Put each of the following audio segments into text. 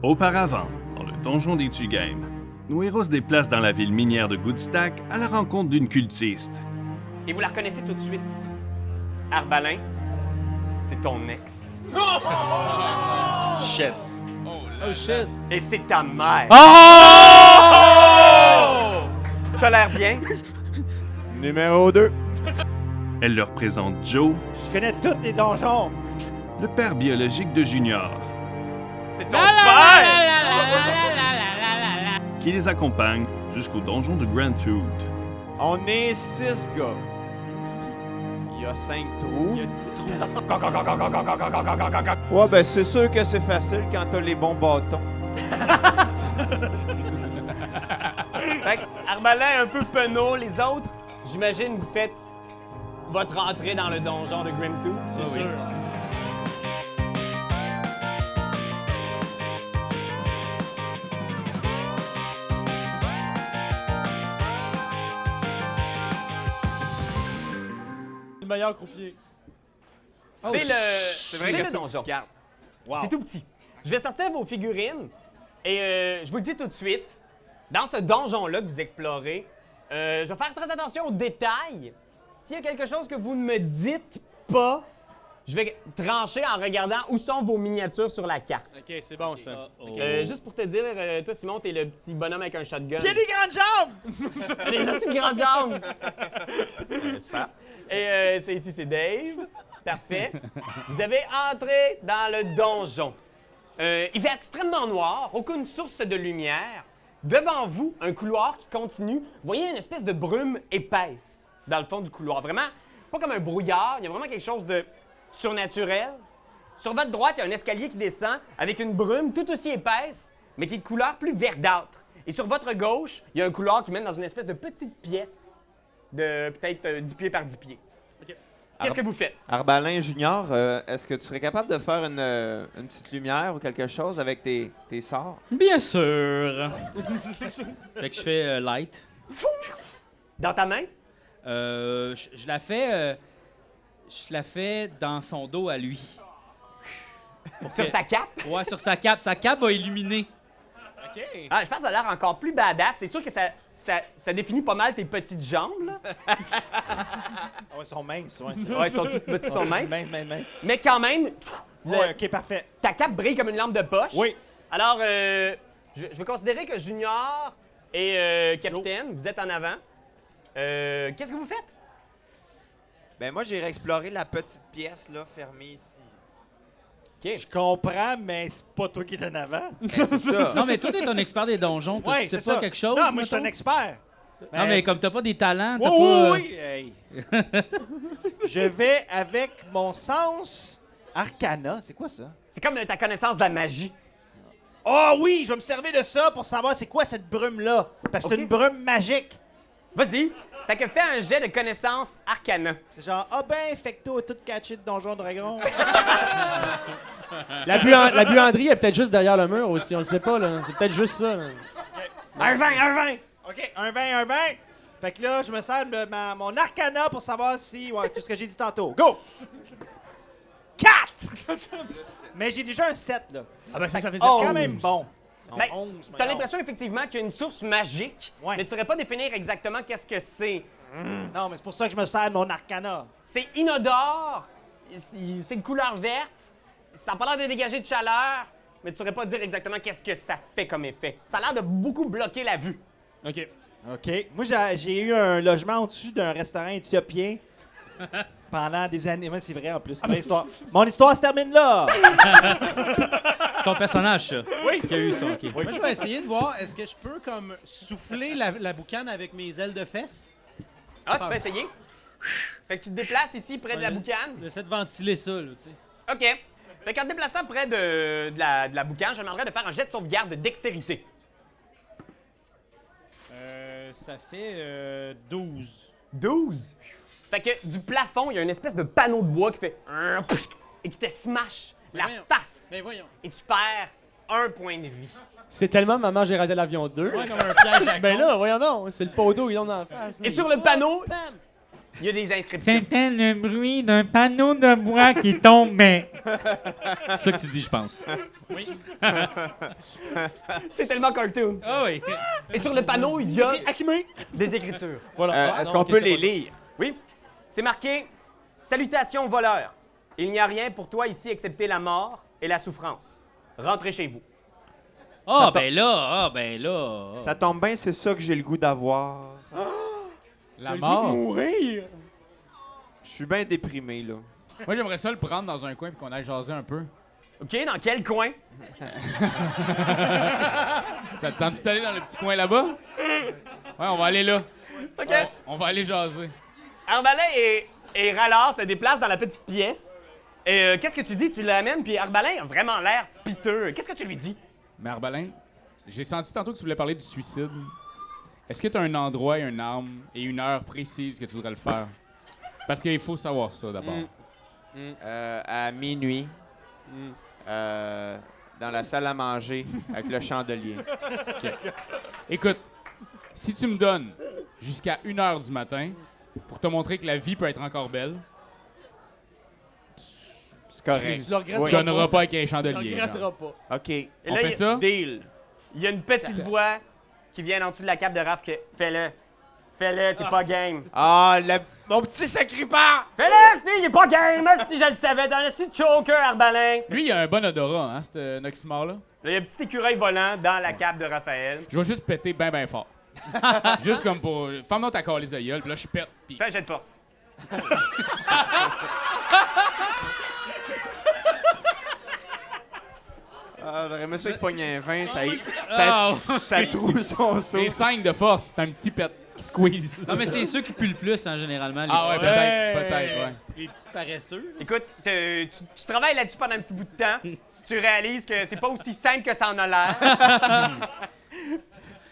Auparavant, dans le donjon des Tugames, nos héros se déplacent dans la ville minière de Goodstack à la rencontre d'une cultiste. Et vous la reconnaissez tout de suite. Arbalin, c'est ton ex. Shit. Oh shit! Et c'est ta mère. Oh! T'as l'air bien? Numéro 2. Elle leur présente Joe, Je connais tous les donjons. le père biologique de Junior, C'est ton père! qui les accompagne jusqu'au donjon de Grand Food. On est 6 gars. Il y a 5 trous. Il y a 10 trous. Ouais, ben c'est sûr que c'est facile quand t'as les bons bâtons. Fait que Arbalin un peu penaud, les autres, j'imagine vous faites votre entrée dans le donjon de Grimtooth. C'est sûr. Le meilleur croupier. C'est le, C'est vrai que le c'est donjon. une carte. Wow. C'est tout petit. Je vais sortir vos figurines et je vous le dis tout de suite, dans ce donjon-là que vous explorez, je vais faire très attention aux détails. S'il y a quelque chose que vous ne me dites pas, je vais trancher en regardant où sont vos miniatures sur la carte. Ok, c'est bon ça. Juste pour te dire, toi Simon, t'es le petit bonhomme avec un shotgun. Il y a des grandes jambes! T'as des aussi grandes jambes! Super. Et ici, c'est Dave. Parfait. Vous avez entré dans le donjon. Il fait extrêmement noir, aucune source de lumière. Devant vous, un couloir qui continue. Vous voyez une espèce de brume épaisse dans le fond du couloir. Vraiment, pas comme un brouillard, il y a vraiment quelque chose de surnaturel. Sur votre droite, il y a un escalier qui descend avec une brume tout aussi épaisse, mais qui est de couleur plus verdâtre. Et sur votre gauche, il y a un couloir qui mène dans une espèce de petite pièce de peut-être 10 pieds par 10 pieds. Qu'est-ce que vous faites? Arbalin Junior, est-ce que tu serais capable de faire une petite lumière ou quelque chose avec tes sorts? Bien sûr. Fait que je fais light. Dans ta main? Je la fais dans son dos à lui. Pour Sur que- sa cape? Ouais, sur sa cape. Sa cape va illuminer. Ok. Ah, je pense que ça a l'air encore plus badass. C'est sûr que ça définit pas mal tes petites jambes, là. Ah ouais, ils sont minces, ouais. Ouais, elles sont toutes petites, sont minces. Mince. Mais quand même, Ouais, ok, parfait. ta cape brille comme une lampe de poche. Oui. Alors, je vais considérer que Junior et Capitaine, vous êtes en avant. Qu'est-ce que vous faites? Ben moi, j'irai explorer la petite pièce là, fermée ici. OK. Je comprends, mais c'est pas toi qui es en avant. Ben, c'est ça. Non, mais toi, t'es un expert des donjons. Toi, Ouais, tu sais c'est pas ça. quelque chose? Non, moi, je suis un mettons? expert. Non, mais comme t'as pas des talents, t'as Oui, pas... oui, hey. Je vais avec mon sens arcana. C'est quoi ça? C'est comme ta connaissance de la magie. Oh oui, je vais me servir de ça pour savoir c'est quoi cette brume-là. Parce que c'est Ok. une brume magique. Vas-y. Fait que fais un jet de connaissance arcana. C'est genre, ah ben, Fecto est tout catché de Donjon Dragon. La buanderie est peut-être juste derrière le mur aussi, on le sait pas, là. C'est peut-être juste ça, là. Un 20. OK, un 20. Fait que là, je me sers de mon arcana pour savoir si... Ouais, tout ce que j'ai dit tantôt. Go! 4! Mais j'ai déjà un 7, là. Ah ben ça veut dire quand même 11. bon. Ben, 11, t'as l'impression effectivement qu'il y a une source magique, Ouais. mais tu saurais pas définir exactement qu'est-ce que c'est. Non, mais c'est pour ça que je me sers de mon arcana. C'est inodore, c'est une couleur verte, ça n'a pas l'air de dégager de chaleur, mais tu saurais pas dire exactement qu'est-ce que ça fait comme effet. Ça a l'air de beaucoup bloquer la vue. OK. OK. Moi, j'ai eu un logement au-dessus d'un restaurant éthiopien pendant des années. Ouais, c'est vrai, en plus. Mon histoire se termine là! Ton personnage, ça. Oui. Qui a eu ça, OK. Moi, je vais essayer de voir, est-ce que je peux, comme, souffler la boucane avec mes ailes de fesses? Ah, tu peux essayer? Fait que tu te déplaces ici près de la boucane. J'essaie de ventiler ça, là, tu sais. OK. Fait qu'en te déplaçant près de la boucane, je demanderais de faire un jet de sauvegarde de dextérité. Ça fait 12. 12. Fait que du plafond, il y a une espèce de panneau de bois qui fait et qui te smash la voyons. face. Mais voyons. Et tu perds 1 point de vie. C'est tellement Maman, j'ai raté l'avion 2. Ouais, comme un piège à Ben là, voyons donc, c'est le poteau, ils ont dans la face. Et sur le panneau, Il y a des inscriptions. C'était le bruit d'un panneau de bois qui tombait. C'est ça que tu dis, je pense. C'est tellement cartoon. Ah oui. Et sur le panneau, il y a des écritures. Est-ce qu'on peut les lire? Oui. C'est marqué « Salutations voleurs. Il n'y a rien pour toi ici excepté la mort et la souffrance. Rentrez chez vous. » Ah, ben là. Ça tombe bien, c'est ça que j'ai le goût d'avoir. La mort. Mourir! Je suis bien déprimé, là. Moi, j'aimerais ça le prendre dans un coin et qu'on aille jaser un peu. OK, dans quel coin? Ça te tente d'aller dans le petit coin là-bas? Ouais, on va aller là. OK. On va aller jaser. Arbalin et Rallard se déplacent dans la petite pièce. Et qu'est-ce que tu dis? Tu l'amènes, puis Arbalin a vraiment l'air piteux. Qu'est-ce que tu lui dis? Mais Arbalin, j'ai senti tantôt que tu voulais parler du suicide. Est-ce que tu as un endroit, une arme et une heure précise que tu voudrais le faire? Parce qu'il faut savoir ça d'abord. À minuit, dans la salle à manger, avec le chandelier. Écoute, si tu me donnes jusqu'à 1h du matin pour te montrer que la vie peut être encore belle, C'est correct. Je le regrette Oui. tu donneras pas avec un On chandelier. regrettera genre. pas. OK. Et On là, fait ça? Deal. Il y a une petite voix qui vient en dessous de la cape de Raph que « Fais-le. Fais-le, t'es pas game. Ah, mon petit sacripant! Fais-le, si, il est pas game. Si je le savais, dans le style choker, Arbalin. » Lui, il a un bon odorat, hein, ce Noximor-là. Là, il y a un petit écureuil volant dans la cape de Raphaël. Je vais juste péter ben fort. Juste comme pour... Ferme-donc ta calice de gueule, puis là, je pète, puis... Fais un jet de force. Ah, j'aurais aimé ça qu'il pogne un 20, Ah, ça trouve son saut. Les 5 de force, c'est un petit pet qui squeeze. Non, mais c'est ceux qui puent le plus, hein, généralement. Les Ah ouais, petits. peut-être, ouais. Les petits paresseux. Écoute, tu travailles là-dessus pendant un petit bout de temps. Tu réalises que c'est pas aussi simple que ça en a l'air.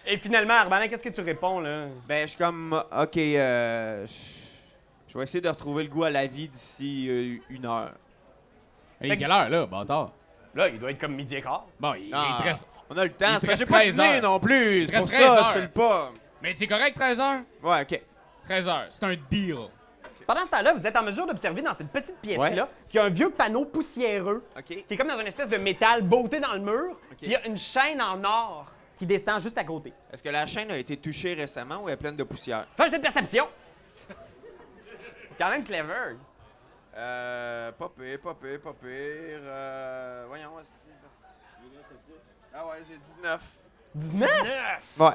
Et finalement, Arbalin, qu'est-ce que tu réponds, là? Ben, je suis comme, OK, je vais essayer de retrouver le goût à la vie d'ici 1 heure. Il est quelle heure, là, bâtard? Là, il doit être comme midi et quart. Bon, il Ah, te reste... on a le temps, il c'est te parce que reste j'ai pas 13 dîné heures. non plus. Il te C'est pour reste 13 ça, heures. je file pas. Mais c'est correct, 13 heures? Ouais, OK. 13 heures, c'est un deal. Pendant ce temps-là, vous êtes en mesure d'observer dans cette petite pièce-là Ouais. qu'il y a un vieux panneau poussiéreux OK. qui est comme dans une espèce de métal botté dans le mur. OK. Puis il y a une chaîne en or qui descend juste à côté. Est-ce que la chaîne a été touchée récemment ou elle est pleine de poussière? Fais un jet de perception. Quand même clever. Pas pire. Voyons, ah ouais, j'ai 19. 19? Ouais.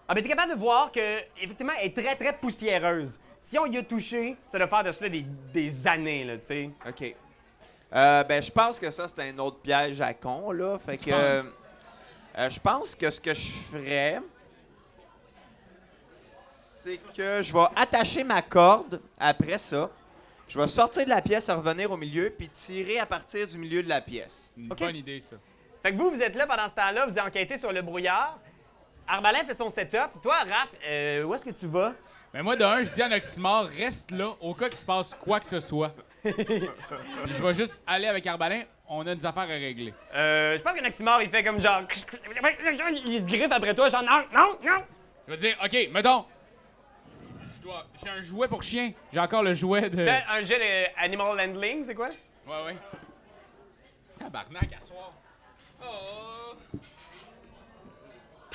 Ah, ben t'es capable de voir que effectivement, elle est très, très poussiéreuse. Si on y a touché, ça doit faire de cela des années, là, tu sais. OK. Ben, je pense que ça, c'est un autre piège à con, là. Fait que... je pense que ce que je ferais, c'est que je vais attacher ma corde après ça. Je vais sortir de la pièce et revenir au milieu, puis tirer à partir du milieu de la pièce. Une OK. bonne idée, ça. Fait que vous êtes là pendant ce temps-là, vous enquêtez sur le brouillard. Arbalin fait son setup. Toi, Raph, où est-ce que tu vas? Mais moi, de un, je dis à Noximor, reste là au cas qu'il se passe quoi que ce soit. Puis je vais juste aller avec Arbalin, on a des affaires à régler. Je pense que Noximor, il fait comme genre... Il se griffe après toi, genre non, non, non! Je vais dire, OK, mettons, j'ai un jouet pour chien. J'ai encore le jouet de... Fais un jet d'animal handling, c'est quoi? Ouais. Tabarnak, à soir. Oh!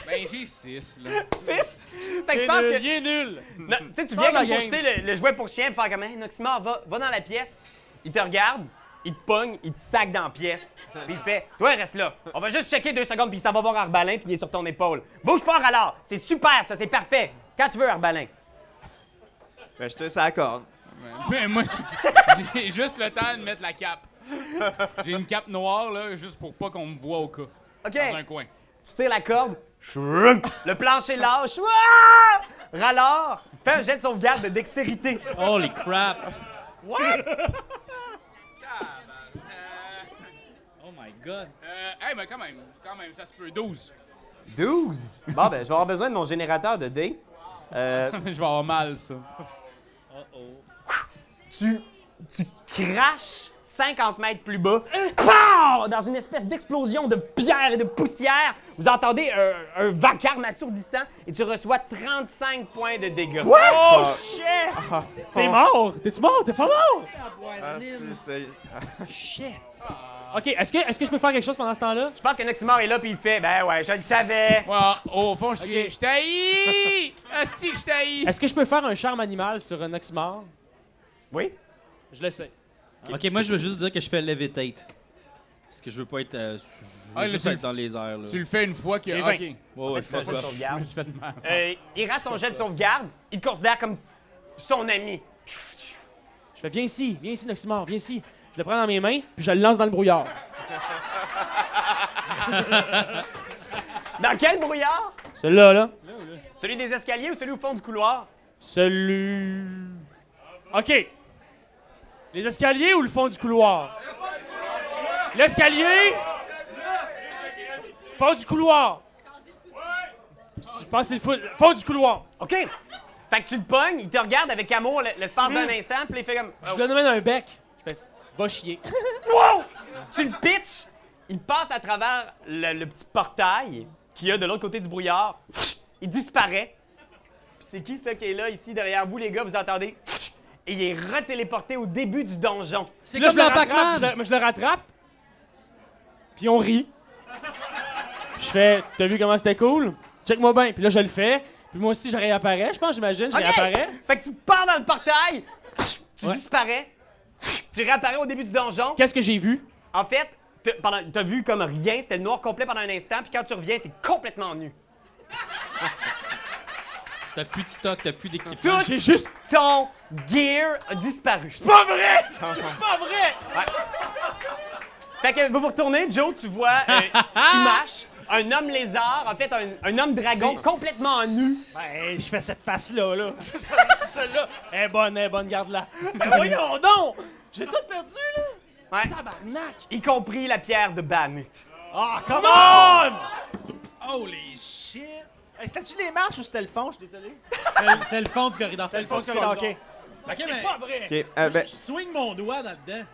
Ben, j'ai 6, là. 6? Fait que je pense que... Il est nul. Non, tu sais, tu Sors viens la comme pour gang. jeter le jouet pour chien et faire comme hey, Noximor, va dans la pièce. Il te regarde, il te pogne, il te sac dans la pièce. Puis il fait toi, reste là. On va juste checker 2 secondes, puis ça va voir Arbalin, puis il est sur ton épaule. Bouge pas, alors. C'est super, ça, c'est parfait. Quand tu veux, Arbalin. Ben, je te laisse à la corde. Mais moi, j'ai juste le temps de mettre la cape. J'ai une cape noire, là, juste pour pas qu'on me voit au cas. OK. Dans un coin. Tu tires la corde. Shroom. Le plancher lâche. Ouah! Rallard, fais un jet de sauvegarde de dextérité. Holy crap. What? Oh my God. Hey, mais quand même, ça se peut. 12. 12. Bon, ben, je vais avoir besoin de mon générateur de dés. Je vais avoir mal, ça. Tu craches 50 mètres plus bas, PAM! Dans une espèce d'explosion de pierre et de poussière. Vous entendez un vacarme assourdissant et tu reçois 35 points de dégâts. Oh, T'es mort! T'es-tu mort? T'es pas mort! Ah, c'est... OK, est-ce que je peux faire quelque chose pendant ce temps-là? Je pense que Noximor est là puis il fait « Ben ouais, je le savais! Ouais, au fond, je t'haïs! Asti que je t'haïs! Est-ce que je peux faire un charme animal sur un Oxymore? » Oui? Je l'essaie. Ok, moi je veux juste dire que je fais levitate. Parce que je veux pas être. Je veux juste être dans les airs. Là. Tu le fais une fois que. J'ai Ok. 20. Ouais, Ouais, Fais je une vais- sauvegarde. Je me suis fait mal. Il rate son jet de sauvegarde. Il te considère comme son ami. Je fais, viens ici, Noxymore, viens ici. Je le prends dans mes mains, puis je le lance dans le brouillard. Dans quel brouillard? Celui-là, là. Celui des escaliers ou celui au fond du couloir? Celui... OK. Les escaliers ou le fond du couloir? L'escalier! Fond du couloir! Je pense que c'est le fond du couloir. OK. Fait que tu le pognes, il te regarde avec amour l'espace d'un instant, puis il fait comme... Je lui donne un bec. Je fais, va chier. Wow! Tu le pitches, il passe à travers le petit portail qu'il y a de l'autre côté du brouillard. Il disparaît. Puis c'est qui ça qui est là, ici, derrière vous, les gars, vous entendez? Et il est retéléporté au début du donjon. C'est comme dans Pac-Man. Je le rattrape, puis on rit. Puis je fais, t'as vu comment c'était cool? Check-moi bien. Puis là, je le fais. Puis moi aussi, je réapparais, je pense, j'imagine. Je OK! réapparais. Fait que tu pars dans le portail, tu Ouais. disparais, tu réapparais au début du donjon. Qu'est-ce que j'ai vu? En fait, t'as vu comme rien, c'était le noir complet pendant un instant, puis quand tu reviens, t'es complètement nu. T'as plus de stock, t'as plus d'équipement. Tout J'ai juste... ton gear a disparu. Pas vrai! C'est pas vrai! Fait que vous retournez, Joe, tu vois Imash, un homme lézard, en fait un homme dragon complètement nu. Ben, je fais cette face-là, là. Celle-là, elle est bonne, garde-la. Mais voyons donc! J'ai tout perdu, là! Ouais. Tabarnak! Y compris la pierre de Bahamut. Ah, come on! Holy shit! Hey, c'était-tu les marches ou c'était le fond? Je suis désolé. C'est le fond du corridor. C'était le fond du corridor, OK. Ok, C'est mais pas vrai! OK, je ben, swing mon doigt dans le dent.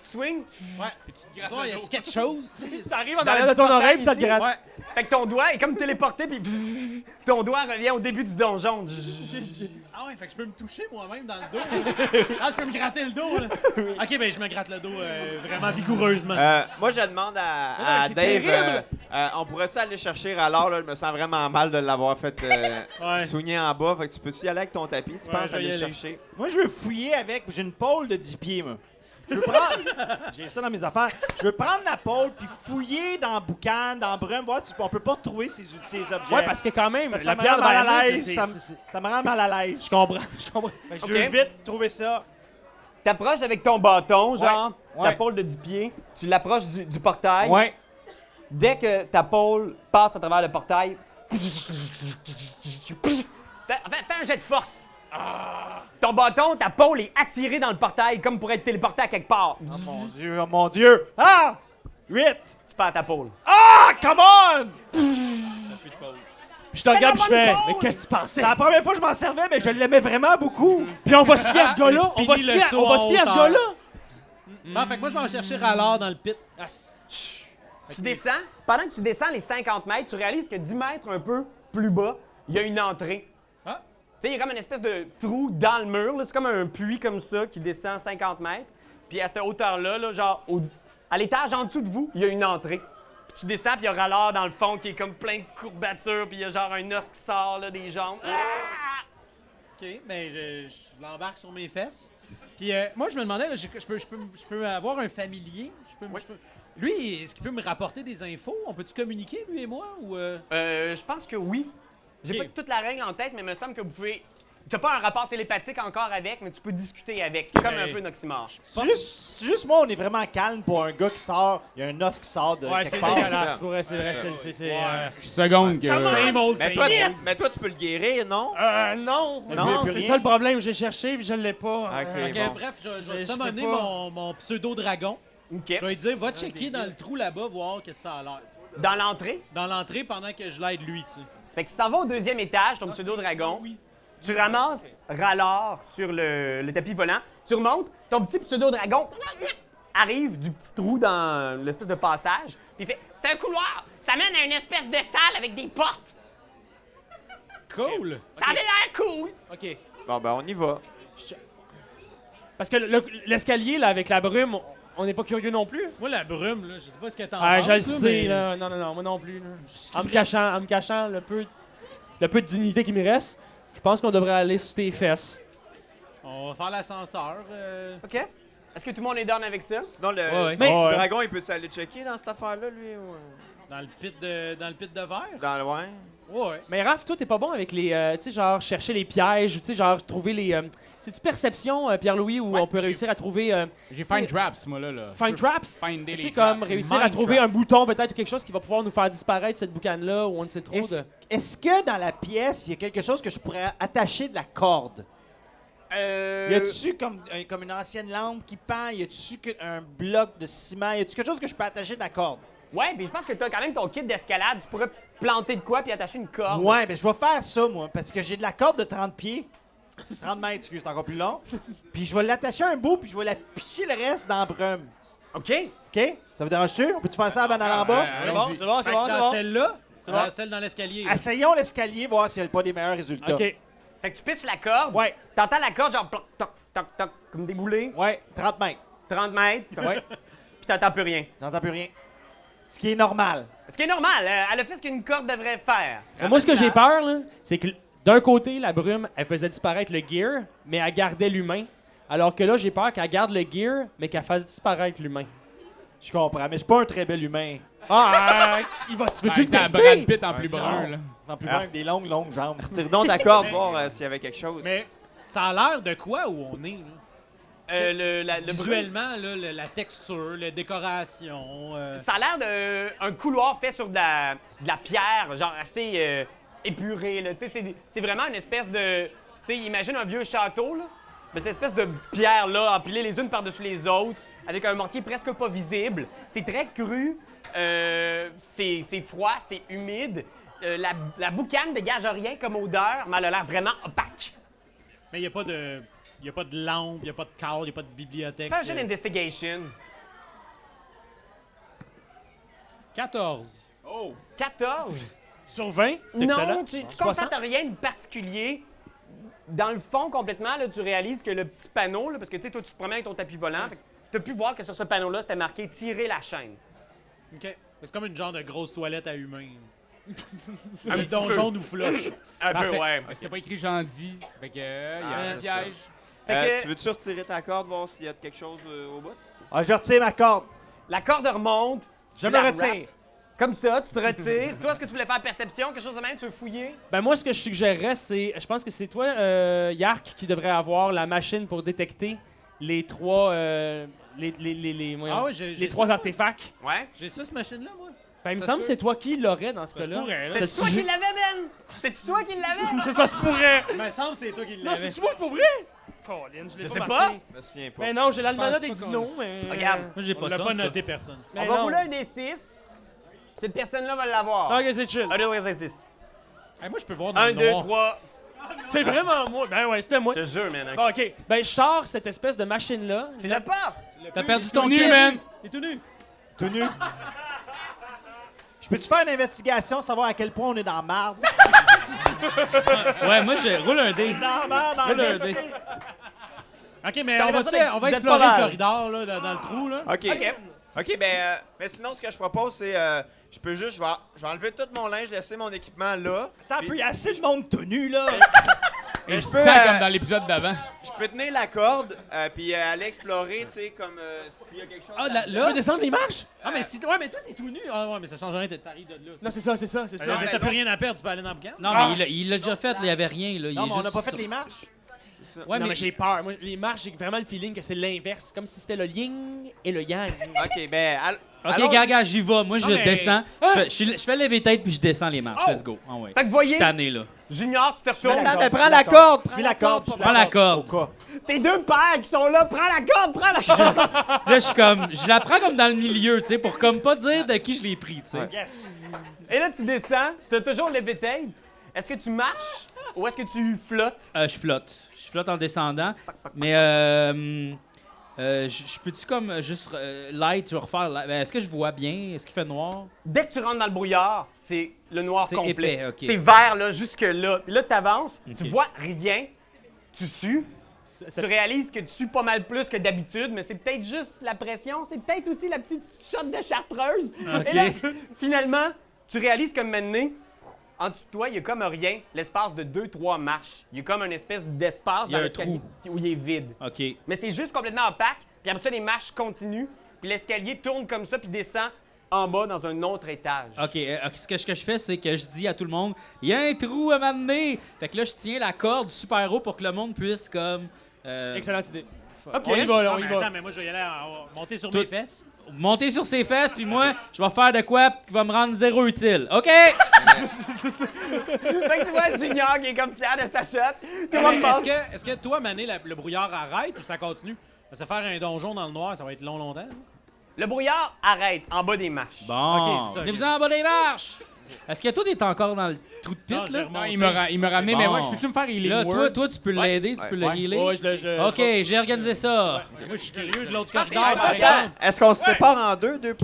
Swing. Ouais. Puis tu te grattes. Y a-tu quelque chose? Tu sais? Ça arrive en Dans arrière le de ton portail oreille, puis ça te ici? gratte. Ouais. Fait que ton doigt est comme téléporté, puis ton doigt revient au début du donjon. Ah ouais, fait que je peux me toucher moi-même dans le dos. Ah, je peux me gratter le dos, là. Ok, ben je me gratte le dos vraiment vigoureusement. moi, je demande non, à c'est Dave, terrible. on pourrait-tu aller chercher Rallard, là? Je me sens vraiment mal de l'avoir fait Ouais. soigner en bas. Fait que tu peux-tu y aller avec ton tapis? Tu Ouais, penses je vais y aller aller. chercher? Moi, je veux fouiller avec. J'ai une pôle de 10 pieds, moi. Je veux prendre. J'ai ça dans mes affaires. Je veux prendre la pôle puis fouiller dans Boucan, dans Brume, voir si on peut pas trouver ces objets. Ouais, parce que quand même, Parce que la ça me pierre rend de mal à Bahamut, l'aise. c'est- Ça me rend mal à l'aise. Je comprends, je comprends. Fait que Ok. je veux vite trouver ça. T'approches avec ton bâton, genre, Ouais. ta pôle de 10 pieds, tu l'approches du portail. Ouais. Dès que ta pôle passe à travers le portail, fais un jet de force. Ton bâton, ta pôle est attirée dans le portail comme pour être téléporté à quelque part. Oh mon Dieu, oh mon Dieu. Ah! 8! Tu perds ta pôle. Ah, come on! Puis je te regarde, puis je fais, mais qu'est-ce que tu pensais? C'est la première fois que je m'en servais, mais je l'aimais vraiment beaucoup. Puis on va se fier à ce gars-là. On va se Fini fier le saut on va en se fier à ce hauteur. gars-là. Bon, fait que moi, je vais en chercher Rallard dans le pit. Tu descends. Pendant que tu descends les 50 mètres, tu réalises que 10 mètres un peu plus bas, il y a une entrée. Ah. Tu sais, il y a comme une espèce de trou dans le mur. là. C'est comme un puits comme ça qui descend 50 mètres. Puis à cette hauteur-là, là, genre à l'étage en dessous de vous, il y a une entrée. Puis tu descends, puis il y a Rallard dans le fond qui est comme plein de courbatures, puis il y a genre un os qui sort là, des jambes. Ah! Ok, ben je l'embarque sur mes fesses. Puis moi, je me demandais, là, je peux avoir un familier? Lui, est-ce qu'il peut me rapporter des infos? On peut-tu communiquer, lui et moi? Ou Je pense que oui. J'ai Ok. pas toute la règle en tête, mais il me semble que vous pouvez. T'as pas un rapport télépathique encore avec, mais tu peux discuter avec. Comme un peu un oxymore. C'est juste moi, on est vraiment calme pour un gars qui sort. Il y a un os qui sort de Ouais, c'est quelque part. dégueulasse. Pour vrai, c'est vrai. Seconde que. Same old, Mais toi, tu peux le guérir, non? non. Non, C'est plus ça rien. le problème. J'ai cherché, puis je l'ai pas. Ok, Ok, bon. bref, je Je vais sais summoner pas. mon pseudo-dragon. OK. Je vais lui dire, va checker dans le trou là-bas, voir que ça a l'air. Dans l'entrée. Dans l'entrée, pendant que je l'aide lui, tu sais. Fait que tu s'en vas au deuxième étage, ton pseudo-dragon. Oui. Tu ramasses Rallard sur le tapis volant. Tu remontes, ton petit pseudo-dragon arrive du petit trou dans l'espèce de passage, puis il fait « C'est un couloir! Ça mène à une espèce de salle avec des portes! Cool. Ça avait l'air cool! » OK. Bon, ben, on y va. Parce que l'escalier, là, avec la brume, on n'est pas curieux non plus. Moi, la brume, là, je sais pas ce que t'en Ah, penses. je le sais, mais- là. Non, moi non plus. Là. En me cachant le peu de dignité qui me reste, je pense qu'on devrait aller sur tes fesses. On va faire l'ascenseur. OK? Est-ce que tout le monde est down avec ça? Sinon, le ouais. petit Ouais. dragon, il peut-tu aller checker dans cette affaire-là, lui? Ou... Dans le pit de verre? Dans le loin? Ouais. Mais Raph, toi, t'es pas bon avec les. Tu sais, genre, chercher les pièges, tu sais, genre, trouver les. C'est-tu perception, Pierre-Louis, où on peut réussir à trouver. J'ai find traps, moi, là. Find traps? Finder Tu sais, les comme traps. réussir à Mind trouver trap. un bouton, peut-être, ou quelque chose qui va pouvoir nous faire disparaître cette boucane-là, ou on ne sait trop de. Est-ce que dans la pièce, il y a quelque chose que je pourrais attacher de la corde? Y a-tu comme une ancienne lampe qui pend? Y a-tu un bloc de ciment? Y a-tu quelque chose que je peux attacher de la corde? Ouais, puis je pense que t'as quand même ton kit d'escalade. Tu pourrais planter de quoi puis attacher une corde. Ouais, ben je vais faire ça, moi, parce que j'ai de la corde de 30 pieds. 30 mètres, excuse, c'est encore plus long. Puis je vais l'attacher à un bout, puis je vais la picher le reste dans la brume. OK? OK? Ça vous dérange-tu? On peut-tu faire ça avant d'aller en bas? Ah, C'est bon, c'est bon, c'est Fait bon, que c'est dans bon. celle-là, bon. celle dans l'escalier. Essayons l'escalier, voir s'il n'y a pas des meilleurs résultats. OK. Fait que tu pitches la corde. Ouais. T'entends la corde genre ploc, toc, toc, toc, comme des boulets. Ouais, 30 mètres. 30 mètres. Ouais. Puis t'entends plus rien. J'entends plus rien. Ce qui est normal. Ce qui est normal. Elle a fait ce qu'une corde devrait faire. Mais moi, ce que j'ai peur, là, c'est que d'un côté, la brume, elle faisait disparaître le gear, mais elle gardait l'humain. Alors que là, j'ai peur qu'elle garde le gear, mais qu'elle fasse disparaître l'humain. Je comprends, mais je suis pas un très bel humain. Ah, il va. Tu veux-tu le T'as tester? Brad Pitt en plus c'est brun, ça. là. En plus, avec des longues jambes. Tire donc ta corde, voir s'il y avait quelque chose. Mais ça a l'air de quoi où on est, là? Le Visuellement, là, la texture, la décoration. Ça a l'air d'un couloir fait sur de la pierre, genre assez épurée. Là. Tu sais, c'est vraiment une espèce de... Tu sais, imagine un vieux château, là. Mais cette espèce de pierre-là, empilées les unes par-dessus les autres, avec un mortier presque pas visible. C'est très cru, c'est froid, c'est humide. La boucane dégage rien comme odeur, mais elle a l'air vraiment opaque. Mais il n'y a pas de... Il n'y a pas de lampe, il n'y a pas de cadre, il n'y a pas de bibliothèque. Fais un jeu d'investigation. 14. 14. Sur 20? C'est excellent. Non, tu 60? constates rien de particulier. Dans le fond, complètement, là, tu réalises que le petit panneau, là, parce que tu sais, toi, tu te promènes avec ton tapis volant, tu as pu voir que sur ce panneau-là, c'était marqué « Tirer la chaîne OK. C'est comme une genre de grosse toilette à humains. Un Le petit donjon nous flush. ». Un Parfait. peu, ouais. C'était pas écrit j'en dis. Fait que, il y a un c'est ça. piège. Fait que- Tu veux-tu retirer ta corde, voir s'il y a quelque chose au bout? Ah, je retire ma corde. La corde remonte. Je tu me la retire. wrappes. Comme ça, tu te retires. Toi, est-ce que tu voulais faire perception, quelque chose de même? Tu veux fouiller? Ben moi, ce que je suggérerais, c'est... Je pense que c'est toi, Yark, qui devrait avoir la machine pour détecter les trois... Ah ouais, j'ai les trois ça. artefacts. Ouais. J'ai ça, cette machine-là, moi. Ben, il me Ça semble que se c'est toi qui l'aurais dans ce Ça se cas-là. pourrait, là. C'est Ce toi sujet- qui l'avais, Ben? C'est toi qui l'avais? C'est ça se pourrait. Il me semble que c'est toi qui Non, l'avais. c'est moi pour vrai? Colin, je l'ai Je pas sais marqué. pas. Je me souviens pas. Ben non, j'ai l'almanach pense des pas qu'on- dinos, mais... Regarde. Moi, j'ai On pas l'a ça. pas en tout cas. noté, personne. Mais On va non. rouler un des 6. Cette personne-là va l'avoir. Ok, c'est chill. Un, deux, trois, 6. Hey, moi, je peux voir dans 1, le 2, noir. 3. C'est vraiment moi. Ben ouais, c'était moi. Je te jure, man. Bon, ok. Ben, je sors cette espèce de machine-là. Tu l'as pas? T'as perdu Ton ton nu, kit. man! Il est tout nu. Tout nu. Je peux-tu faire une investigation, savoir à quel point on est dans la marde? Ouais, moi, je roule un dé. Dans la marde, dans Roule un le dé. OK, mais T'as on va, l'impression d'être- on va vous êtes explorer pas le mal. corridor, là, dans le trou, là. OK. OK. OK, mais sinon, ce que je propose, c'est... je peux juste... Je vais enlever tout mon linge, laisser mon équipement là. Attends, il y a assez de monde tout nu, là. Mais Il je sent peux, comme dans l'épisode d'avant. je peux tenir la corde, puis aller explorer, tu sais, comme s'il y a quelque chose... Ah, à- Tu là? veux descendre les marches? Ah, mais si... Ouais, mais toi, t'es tout nu. Ah, ouais, mais ça change rien, t'arrives de là. Non, c'est ça, c'est ça, c'est ça. non, T'as plus rien à perdre, tu peux aller dans le boucan. Non, mais il l'a déjà fait, là, il y avait rien. Là. Il Non, est mais on n'a juste pas fait sur- les marches. C'est ça. Ouais, non, mais mais j'ai peur. Moi, les marches, j'ai vraiment le feeling que c'est l'inverse. Comme si c'était le yin et le yang. OK, ben... Ok, allons-y. gaga, j'y vais. Moi, je Non, mais- descends. Je fais lever tête puis je descends les marches. Oh! Let's go. Ah ouais. Fait que Je voyez, suis tanné, là. Junior, tu te Prends retournes. mais prends la corde! Je suis la corde. Prends la corde. Au cas. Tes deux pères qui sont là, prends la corde, prends la corde. Là, je suis comme. Je la prends comme dans le milieu, tu sais, pour comme pas dire de qui je l'ai pris, tu sais. Yes. Et là, tu descends, t'as toujours le tape. Est-ce que tu marches ou est-ce que tu flottes? Je flotte. Je flotte en descendant. Mais Je peux-tu comme juste light, je vais refaire light. Ben, est-ce que je vois bien? Est-ce qu'il fait noir? Dès que tu rentres dans le brouillard, c'est le noir C'est complet. épais, ok. C'est vert, là, jusque-là. Puis là, tu avances, tu vois rien, tu sues. Tu réalises que tu sues pas mal plus que d'habitude, mais c'est peut-être juste la pression, c'est peut-être aussi la petite shot de chartreuse. Ok. Et là, finalement, tu réalises comme maintenant, en dessous de toi, il y a comme rien, l'espace de 2-3 marches. Il y a comme une espèce d'espace Il y a dans un l'escalier où il est vide. OK. Mais c'est juste complètement opaque, puis après ça, les marches continuent, puis l'escalier tourne comme ça, puis descend en bas dans un autre étage. OK. Ce que je fais, c'est que je dis à tout le monde, il y a un trou à m'amener. Fait que là, je tiens la corde super haut pour que le monde puisse comme... Excellente idée. OK. On y va, là, Non, on y mais va. attends, mais moi, je vais y aller monter sur Tout- mes fesses. monter sur ses fesses, puis moi, je vais faire de quoi qui va me rendre zéro utile. OK? Fait que tu vois Junior qui est comme fier de sa shot. Tout le Mais monde pense. est-ce que toi, Mané, le brouillard arrête ou ça continue? Parce que faire un donjon dans le noir, ça va être longtemps. Là. Le brouillard arrête en bas des marches. Bon. OK, c'est ça, Venez-vous en bas des marches. Est-ce que toi, t'es encore dans le trou de Non, pit, je là? l'ai Non, remonté. il me ramenait, mais Bon. moi, je peux-tu me faire healing Là, word? toi, tu peux l'aider, tu peux le healer. Ouais, OK, j'ai organisé ça. Moi, je suis curieux de l'autre Je pense que corridor, c'est- par Attends, exemple. est-ce qu'on se sépare en deux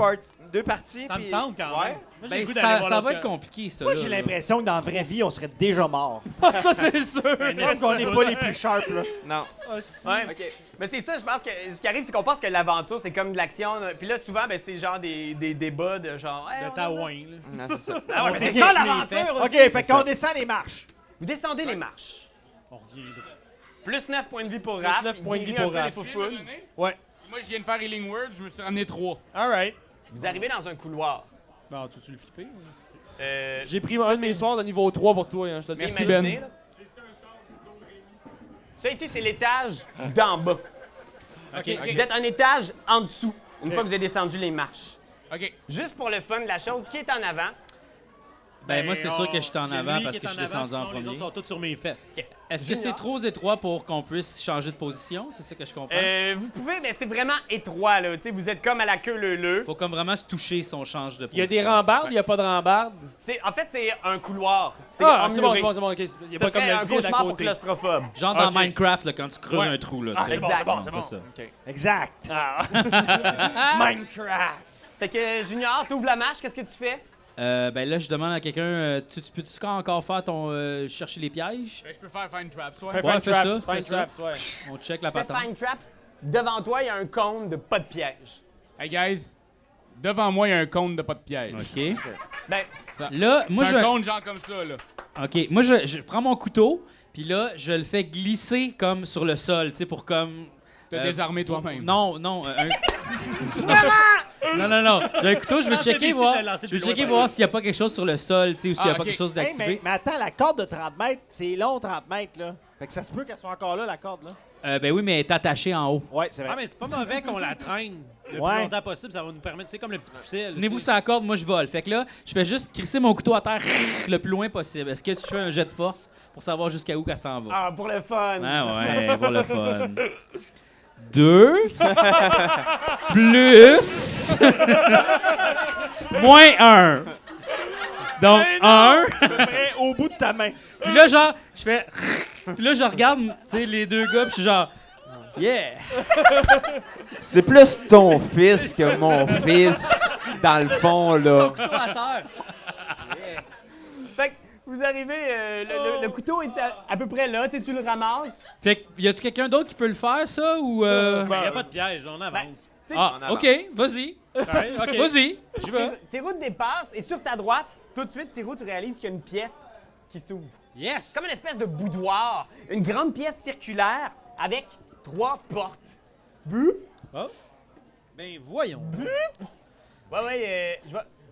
parties? Ça me puis- tente quand même. Ouais. Moi, j'ai Ben, le goût d'aller ça voir va l'autre être compliqué, ça. Moi, là, j'ai là. l'impression que dans la vraie vie, on serait déjà mort. Ça, c'est sûr. Je pense qu'on n'est pas les plus sharp, là. Non. Ouais. OK. Mais c'est ça, je pense que ce qui arrive, c'est qu'on pense que l'aventure, c'est comme de l'action. Puis là, souvent, ben, c'est genre des débats de genre. Hey, De on Taouin, là. Non, c'est ça. Ah ouais, mais c'est Ok, ça sur mes l'aventure! fesses. aussi. OK, fait qu'on descend les marches. Vous descendez les marches. On revient. Plus 9 points de vie pour Plus Raph. 9 points de vie guérit un pour peu les Raph. foufounes. Ouais. Moi, je viens de faire healing word, je me suis ramené 3. All right. Vous arrivez dans un couloir. Bon, tu le flipper? ou? J'ai pris un de mes soirs de niveau 3 pour toi, hein, je te le dis. Merci, Imaginez, Ben. là. Ça ici, c'est l'étage d'en bas. OK. Vous êtes un étage en dessous, une fois que vous avez descendu les marches. OK. Juste pour le fun de la chose, qui est en avant? Ben, moi, c'est sûr que je suis en il y a avant lui parce qui que est je suis en avant, descendu en sinon, Les premier. autres sont tous sur mes fesses. Est-ce que c'est Junior? trop étroit pour qu'on puisse changer de position? C'est ça que je comprends? Vous pouvez, mais c'est vraiment étroit, là. Tu sais, vous êtes comme à la queue leu-leu. Faut comme vraiment se toucher si on change de Il y a position. des rambardes, il n'y a pas de rambardes. En fait, c'est un couloir. C'est Ah, c'est bon, emmuré. c'est bon, c'est bon. OK. Il n'y a Ça pas comme serait un le vide à cauchemar pour côté. claustrophobe. Genre dans Ok. Minecraft, là, quand tu creuses Ouais. un trou. Là, Ah, tu sais. c'est bon, c'est bon, c'est bon. ça. Exact. Minecraft. Fait que, Junior, t'ouvres la marche, qu'est-ce que tu fais? Ben là, je demande à quelqu'un, tu peux-tu encore faire ton chercher les pièges? Ben, je peux faire Find Traps, ouais. Find Ouais, fais traps, ça, find fais ça. traps, ouais. On check la Tu fais patente. Find Traps. Devant toi, il y a un cône de pas de piège. Hey, guys, devant moi, il y a un cône de pas de piège. OK. Ben, Ça- Là, moi, c'est un cône genre comme ça, là. OK. Moi, je prends mon couteau, puis là, je le fais glisser comme sur le sol, tu sais, pour comme... T'as désarmé toi-même. Non, non. Non. J'ai un couteau, je vais Lance le checker défi voir. de lancer Je vais plus checker loin voir s'il n'y a pas quelque chose sur le sol, tu sais, ou s'il n'y a Ah, pas ok. quelque chose Hey, d'activé. mais attends, la corde de 30 mètres, c'est long 30 mètres, là. Fait que ça se peut qu'elle soit encore là, la corde, là. Ben oui, mais elle est attachée en haut. Ouais, c'est Ah, vrai. mais c'est pas mauvais qu'on la traîne le Ouais. plus longtemps possible. Ça va nous permettre, c'est comme le petit pousset. là, Tenez-vous tu sais. sur la corde, moi je vole. Fait que là, je fais juste crisser mon couteau à terre le plus loin possible. Est-ce que tu fais un jet de force pour savoir jusqu'à où qu'elle s'en va? ah, pour le fun. Ah ouais, pour le fun. 2 plus moins 1. Donc 1. À peu près au bout de ta main. Puis là, genre, je fais. Puis là, je regarde, tu sais, les deux gars, puis je suis genre. Yeah! C'est plus ton fils que mon fils, dans le fond, Son là. couteau à terre. Fait que vous arrivez, le couteau est à peu près là, tu le ramasses. Fait que, y a-tu quelqu'un d'autre qui peut le faire, ça, ou. Il n'y a pas de piège, là, on avance. Ah, on avance. ok, vas-y. Ouais, OK. Vas-y. Thiro te dépasse et sur ta droite, tout de suite, Thiro, tu réalises qu'il y a une pièce qui s'ouvre. Yes! Comme une espèce de boudoir. Une grande pièce circulaire avec 3 portes. Ben voyons. Ouais,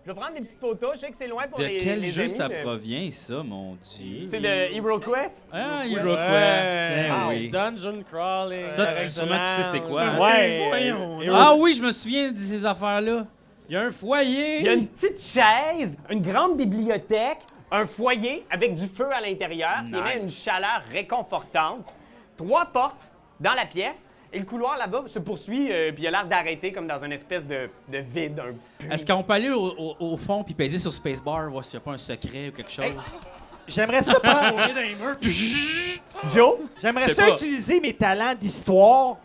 je vais prendre des petites photos. Je sais que c'est loin pour De les quel les jeu amis, ça mais provient, ça, mon Dieu? C'est de Hero Quest. Ah, Hero Hero Quest. Quest, eh oui. Dungeon crawling. Ça, sûrement, tu sais c'est quoi. Ouais. Voyons. Ah oui, je me souviens de ces affaires-là. Il y a un foyer. Il y a une petite chaise, une grande bibliothèque, un foyer avec du feu à l'intérieur qui émet une chaleur réconfortante. 3 portes dans la pièce. Et le couloir là-bas se poursuit, puis il a l'air d'arrêter comme dans une espèce de vide. Est-ce qu'on peut aller au fond puis peser sur Spacebar, voir s'il n'y a pas un secret ou quelque chose? J'aimerais ça prendre... Joe? J'aimerais Je sais ça pas. utiliser mes talents d'histoire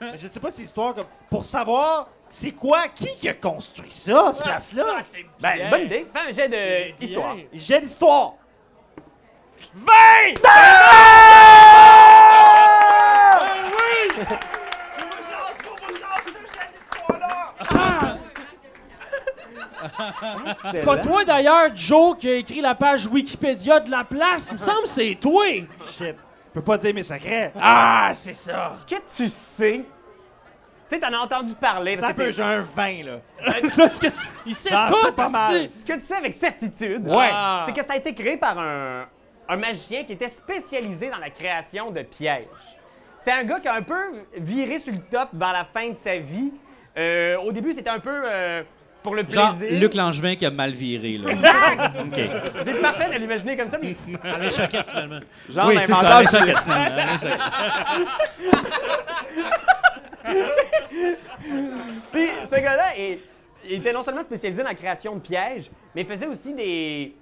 Mais je sais pas si l'histoire comme pour savoir c'est quoi qui a construit ça cette place-là. Ah, c'est Ben, bien. bonne idée. Fais un jet d'histoire. Bien. J'ai l'histoire. 20! C'est pas toi d'ailleurs, Joe, qui a écrit la page Wikipédia de la place. Il me semble que c'est toi. Shit. Je peux pas dire mes secrets. Ah, c'est ça. Ce que tu sais, tu sais, t'en as entendu parler. Attends Parce un que peu, j'ai un 20 là. Parce que il sait Ah, tout. c'est pas mal. ce que tu sais avec certitude, Ouais. c'est que ça a été créé par un magicien qui était spécialisé dans la création de pièges. C'était un gars qui a un peu viré sur le top vers la fin de sa vie. Au début, c'était un peu pour le Genre, plaisir. Luc Langevin qui a mal viré, là. Exact! OK. C'est parfait de l'imaginer comme ça. Mais Alain Choquette, finalement. Genre Oui, c'est ça, l'inventeur Alain du- Choquette, finalement, Alain Choquette. Puis ce gars-là, il était non seulement spécialisé dans la création de pièges, mais il faisait aussi des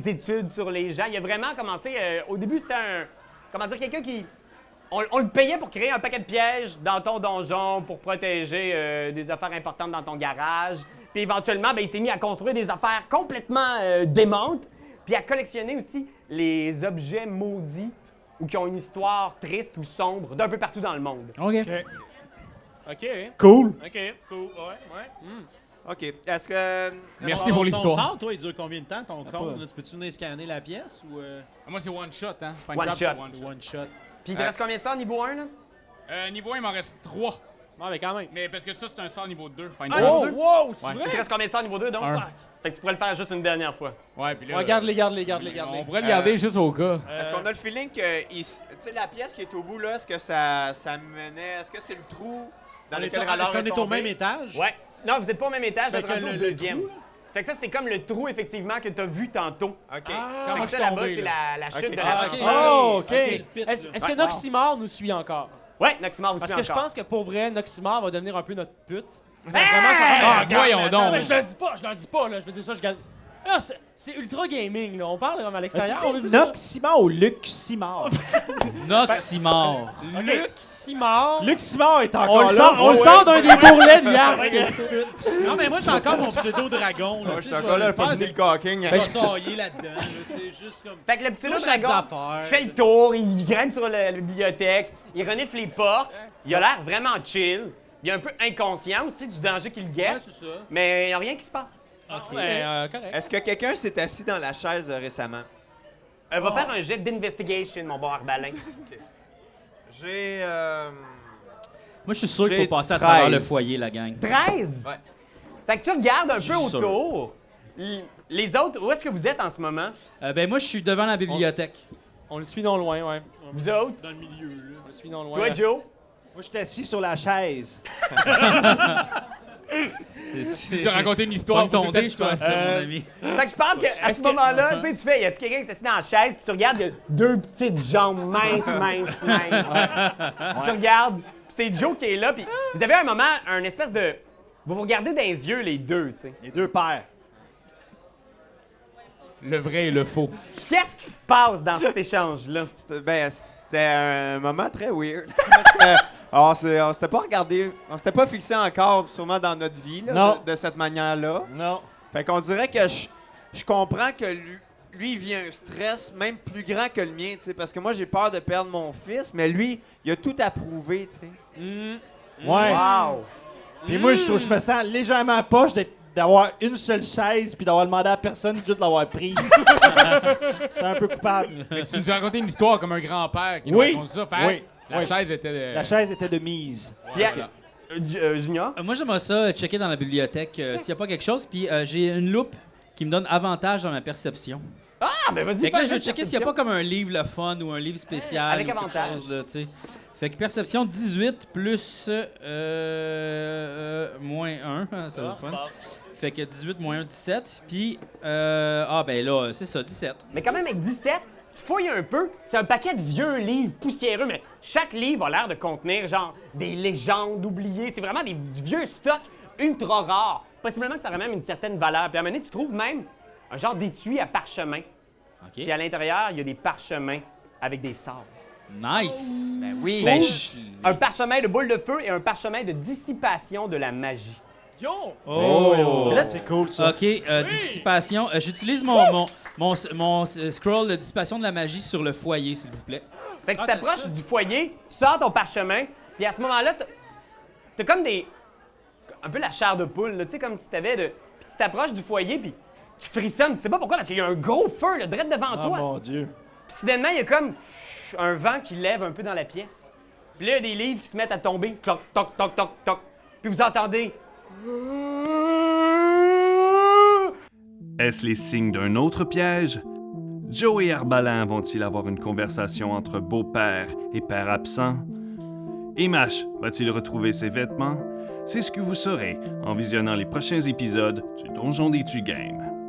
études sur les gens. Il a vraiment commencé... au début, c'était quelqu'un qui... On le payait pour créer un paquet de pièges dans ton donjon pour protéger des affaires importantes dans ton garage. Puis éventuellement, ben, il s'est mis à construire des affaires complètement démentes, puis à collectionner aussi les objets maudits ou qui ont une histoire triste ou sombre d'un peu partout dans le monde. OK. OK. Cool. OK, cool. Ouais. OK. Est-ce que... Merci pour Ton l'histoire. sort, toi, il dure combien de temps, ton compte? Là, tu peux-tu venir scanner la pièce ou Moi, c'est one shot, hein. Find One Trap, shot. c'est one shot? Puis il te reste combien de ça niveau 1, là? Niveau 1, il m'en reste 3. Non, mais quand même. Mais parce que ça, c'est un sort niveau 2. Find Ah, Trap. niveau Oh, deux? wow, tu Ouais. Il te vrai? reste combien de ça niveau 2, donc? Un. Fait que tu pourrais le faire juste une dernière fois. Ouais, puis là. Ouais, garde-les. On pourrait le garder juste au cas. Est-ce qu'on a le feeling que... Tu sais, la pièce qui est au bout, là, est-ce que ça menait... Est-ce que c'est le trou dans lequel Rallor Est-ce qu'on est au tombé? même étage? Ouais. Non, vous êtes pas au même étage, vous Fait êtes que rendu au le deuxième. trou, là? Fait que ça, c'est comme le trou, effectivement, que t'as vu tantôt. OK. Fait Comment que je ça, suis là-bas, tombé, c'est là? la chute Ok. de Ah, l'ascenseur. ok. Oh, OK. C'est le pit, Est-ce là. que Noximar nous suit encore? Ouais, Noximar vous Parce suit que je encore. pense que pour vrai, Noximar va devenir un peu notre pute. Ah, voyons Non, donc. mais je leur dis pas, là. Je veux dire ça, je gagne. Ah, c'est ultra gaming, là. On parle comme à l'extérieur. on As-tu est dit juste là. Noximar ou Luc Simard? Noximor. Luc Simard. Luc Simard est On encore le là. sort, on le sort d'un des bourrelets de Yark. Non, mais moi, j'ai encore mon pseudo-dragon. là, Moi, tu je sais, suis je encore vais là, le pas faire, fini le cocking. je vais sailler là-dedans, là, tu sais, juste comme... Fait que le petit loup Touche à des dragon affaires. fait le tour, il grimpe sur la bibliothèque, il renifle les portes, il a l'air vraiment chill. Il est un peu inconscient aussi du danger qui le Ouais, guette, c'est ça. mais il n'y a rien qui se passe. OK. Correct. Est-ce que quelqu'un s'est assis dans la chaise récemment? Va faire un jet d'investigation, mon bon Arbalin. J'ai... Moi, je suis sûr qu'il J'ai faut passer à travers 13. le foyer, la gang. 13? Ouais. Fait que tu regardes un peu Je suis sûr. autour. Les autres, où est-ce que vous êtes en ce moment? Ben, moi, je suis devant la bibliothèque. On le suit non loin, ouais. Vous autres? Dans le milieu, là. On le suit non loin. Toi, Joe? Moi, je suis assis sur la chaise. Tu as raconté une histoire. Pas faut tout ton le temps dé, que je tu pense, fasses ça. mon ami. Fait que je pense qu'à ce moment-là, tu sais, tu fais, y a-tu quelqu'un qui s'assied dans la chaise, puis tu regardes, il y a deux petites jambes minces. Tu regardes, puis c'est Joe qui est là, puis vous avez un moment, un espèce de... Vous vous regardez dans les yeux, les deux, tu sais. Les deux paires. Le vrai et le faux. Qu'est-ce qui se passe dans cet échange-là? C'était un moment très weird. On s'était pas regardé, on s'était pas fixé encore, sûrement dans notre vie, là, Non. de cette manière-là. Non. Fait qu'on dirait que je comprends que lui, il vit un stress même plus grand que le mien, tu sais, parce que moi, j'ai peur de perdre mon fils, mais lui, il a tout approuvé, tu sais. Ouais. Wow! Puis moi, je me sens légèrement poche d'avoir une seule chaise puis d'avoir demandé à personne juste de l'avoir prise. C'est un peu coupable. Mais tu nous as raconté une histoire comme un grand-père qui Oui. nous raconte ça. Fait, Oui. La Oui. chaise était... La chaise était de mise. Puis, Junior? Moi, j'aimerais ça checker dans la bibliothèque s'il n'y a pas quelque chose. Puis j'ai une loupe qui me donne avantage dans ma perception. Ah, ben vas-y, Fait que là, fais je un veux jet de checker s'il n'y a perception. pas comme un livre le fun ou un livre spécial. Avec ou quelque avantage. chose, là, tu sais. Fait que perception 18 plus moins 1. Ça va être fun. Fait que 18 moins 1, 17. Puis, ben là, c'est ça, 17. Mais quand même, avec 17, tu fouilles un peu. C'est un paquet de vieux livres poussiéreux, mais chaque livre a l'air de contenir, genre, des légendes oubliées. C'est vraiment du vieux stock ultra rare. Possiblement que ça aurait même une certaine valeur. Puis à un moment donné, tu trouves même un genre d'étui à parchemin. OK. Puis à l'intérieur, il y a des parchemins avec des sorts. Nice! Ben oui. Ben, Un parchemin de boule de feu et un parchemin de dissipation de la magie. Yo! Oh! Là, C'est cool, ça. OK, dissipation. J'utilise mon scroll de dissipation de la magie sur le foyer, s'il vous plaît. Fait que tu t'approches du foyer, tu sors ton parchemin, puis à ce moment-là, t'as comme des... un peu la chair de poule, là, tu sais, comme si t'avais de... Puis tu t'approches du foyer, puis tu frissonnes, tu sais pas pourquoi, parce qu'il y a un gros feu, là, direct devant Oh toi. mon Dieu. Puis soudainement, il y a comme un vent qui lève un peu dans la pièce. Puis là, il y a des livres qui se mettent à tomber. Toc, toc, toc, toc, toc. Puis vous entendez... Est-ce les signes d'un autre piège? Joe et Arbalin vont-ils avoir une conversation entre beau-père et père absent? Imash va-t-il retrouver ses vêtements? C'est ce que vous saurez en visionnant les prochains épisodes du Donjon des Tu Game.